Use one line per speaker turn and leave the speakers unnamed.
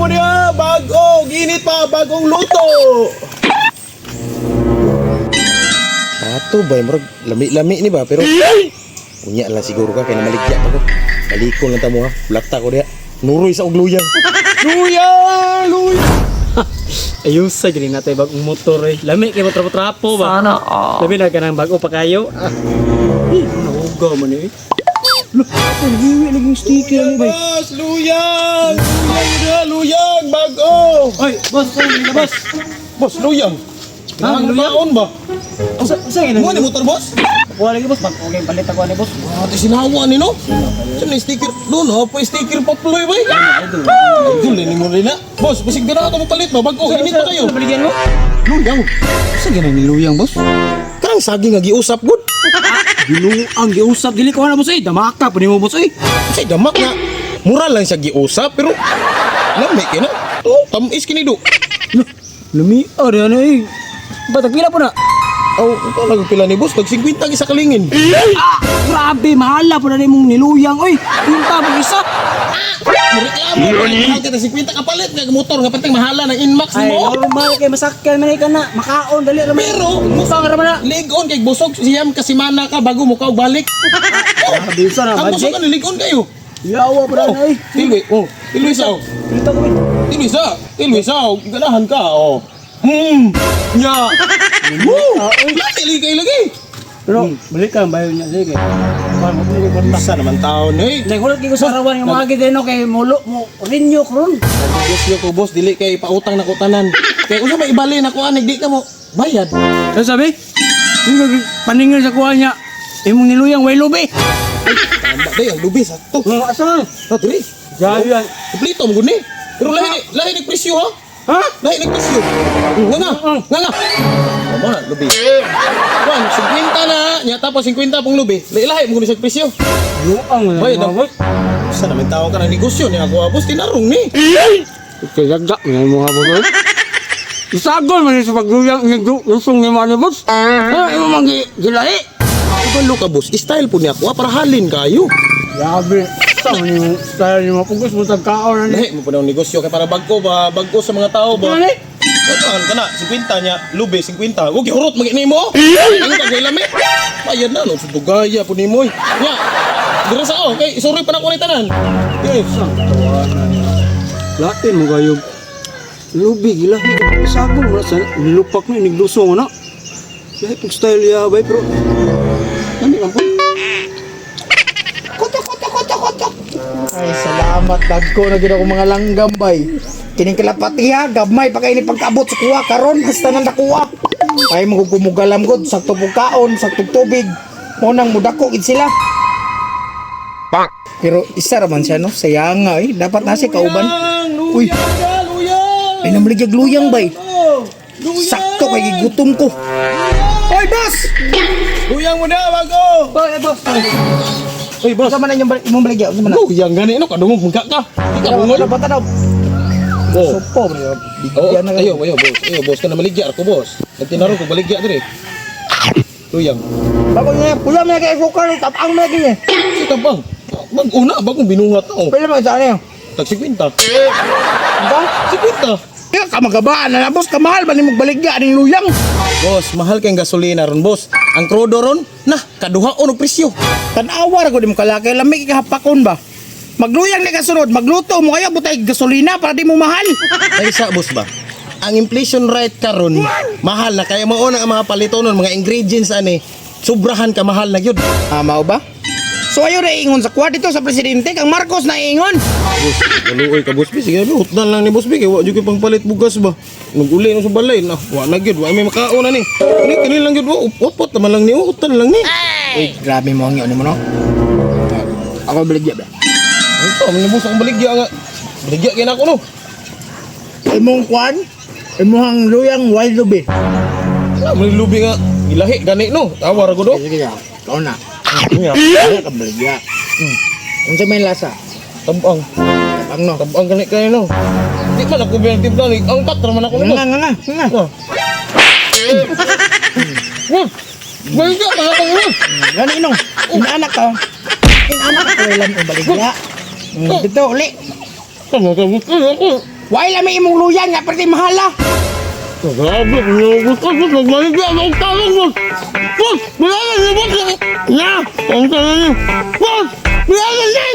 mo niya, bago, ginit pa, bagong luto. Ato ba, murag lami-lami ni ba, pero unya lang siguro ka, kaya na maligya pa ko. Malikon lang tamo ha, bulakta ko diya. Nuroy sa og luyang. Luyang!
Ayos sa gini natin bagong motor eh. Lami kay mo trapo-trapo ba?
Sana
Labi na ka ng bago pa kayo. Nahugaw man eh. Look, ako naghiwi laging sticker ni bay.
Boss, luyang! Luyang na, luyang, bago!
Oy, boss, labas.
Boss, luyang.
Ah,
Ang
luyang?
baon ba?
Usa gini.
Mo ni motor, boss?
Kuha lagi boss, okay palit ako ni boss.
Ate sinawa ni no? Saan na sticker? Doon ha, pa sticker pa ploy ba? Idol, ni mo rin na. Boss, basig na ako palit ba? Bago, init pa kayo.
Baligyan mo?
Luyang.
Usa gini ni luyang boss?
Karang saging nga giusap good.
Ang giusap dili ko na boss eh. Damaka pa nimo boss eh.
Say damak nga. Mura lang siya giusap pero lami kina. Oh, tamis kini do.
Lumi ano eh. Batag pila po na.
Aw, ito nagpila ni boss, tag 50 isa kalingin.
Grabe, mahala po na rin mong niluyang. Oy, punta mo isa.
Reklamo, mahal kita 50 kapalit nga motor nga pateng mahala ng Inmax
Ay,
mo.
normal kay masakyan man ka na. Makaon, dali raman.
Pero,
musang raman na.
ligon kay busog siyam kasi mana ka bago mo ka og balik.
Bisa na,
Ang busog
magic.
ka ligon kayo.
Yawa pa na eh.
Tilwi sa.
Dito kami.
Tilwi sa, ganahan ka oh. Nya. Lagi kay lagi.
Pero, balik ka, bayo niya. Sige. Para mo pili ko.
Sa naman taon eh.
Nagulot ko sa arawan yung mga gideno kay mulo mo rinyo kron.
Gusto ko boss dili kay pautang na kutanan. Kay usa may ibali na ko anig di ka mo bayad.
Ano sabi? Yung paningin sa kuha niya. Imong niluyang way lubi.
Tama day ang lubi sa to.
Asa?
Na diri.
Jayan.
Kumpleto mo guni. Pero lahi ni presyo ha.
Ha?
Lahi ni presyo. Nga. Tama, lubi. Juan, 50 na nya tapos 50 pong lubi. Lahi mo guni sa presyo.
Luang na.
Bayad na. Sa naman tao ka ng negosyo ni ako boss tinarong ni.
Kagagak na mo habo ko. Isagol man sa pagluyang lusong ni mga boss. Ha, imo man gilahi.
Ibalo ka boss, style po ni ako para halin kayo.
Grabe. Sa man yung style ni mga pugos mo tagkaon na ni.
Lahi mo pa ng negosyo kay para bagko ba, bagko sa mga tao ba.
Ano ni?
Kuan kana 50 nya, lubi 50. Ug gihurot magini mo. Ano ka gilami? Bayad na no, sudugaya po nimo. Nya. Dira sa okay, sorry pa na ko ni tanan. Yes.
Latin mo kayo. Lubi gila. Sagol mo sa nilupak ni niglusong na. Kaya itong style ya bay pero ano lang po?
Ay, salamat dagko na gid ako mga langgam bay. Kining kalapatiha, gamay pa kay ni pagkaabot sa kuha karon hasta nang nakuha. Ay mo gumugalam gud sakto pagkaon, sakto tubig. Mo nang mudako gid sila. Pero isa ra man siya no, sayang nga eh. Dapat na siya kauban. Uy,
Luyang.
ay namaligyag luyang bay. Sakto kay gutom ko. Oy, boss!
Luyang mo na bago.
Boy, boss.
Uy, boss.
Sa man yung imong baligya, sa man.
Luyang gani no kadungog mangka ka. Ika bungol.
Bata daw.
Oh.
Sopo, bro.
Oh,
Bigyan na
ayo boss. Ayo boss ka na maligya ako boss. Nagtinaro ko baligya dire. Luyang.
Bago niya, pula mo kay sukar, tapang mo kay.
Si tabang. Mag-una bagong binungat na oh.
Pila mo sa ano?
Tag 50.
Ba?
50.
Ya ka magabaan na boss, kamahal ba ni magbaligya ning luyang?
Boss, mahal kayong gasolina ron, boss. Ang krudo ron, nah, kaduhaon og presyo.
Tanawa ra ko di mo kalakay lamig kahapakon ba? Magluyang ni kasunod, magluto mo kaya butay gasolina para di mo mahal.
Ay sa boss ba? Ang inflation rate karon mahal na kaya mao na ang mga palitonon, mga ingredients ani. Sobrahan ka mahal na gyud.
Mao ba? So ayo na ingon sa kwad dito sa presidente kang Marcos na ingon.
Boss, galuoy ka boss, sige, hutdan lang ni boss big, wa jud pang palit bugas ba. Naguli no sa balay na, wa na gyud, wa may makaon na ni. Kani lang gyud, upot naman lang ni, hutdan lang ni.
Uy, grabe mo ang yun mo no. Ako baligya ba?
Ito, man boss ang baligya nga. Baligya kay nako no.
Imong kwan, imong luyang wild lubi.
Wala man lubi nga. Ilahi gani no. Tawar ko do.
Sige ya. Kau na.
Iya.
Ano ka baligya? Unsa may lasa?
Tabang.
Ang no.
Tabang gani kay no. Di man ako bilang tibla ni. Ang kat naman ako no.
Nga.
Baligya ka ako no.
Gani inong. Inaanak ka. Inaanak ka lang o baligya. Dito uli.
Tama ka mo ako.
Why lami imong luyan nga pati mahala.
Grabe, gusto ko magmaligya ang talong mo. Boss, bilagan niyo, boss. Na, ang talong niyo. Boss, bilagan niyo.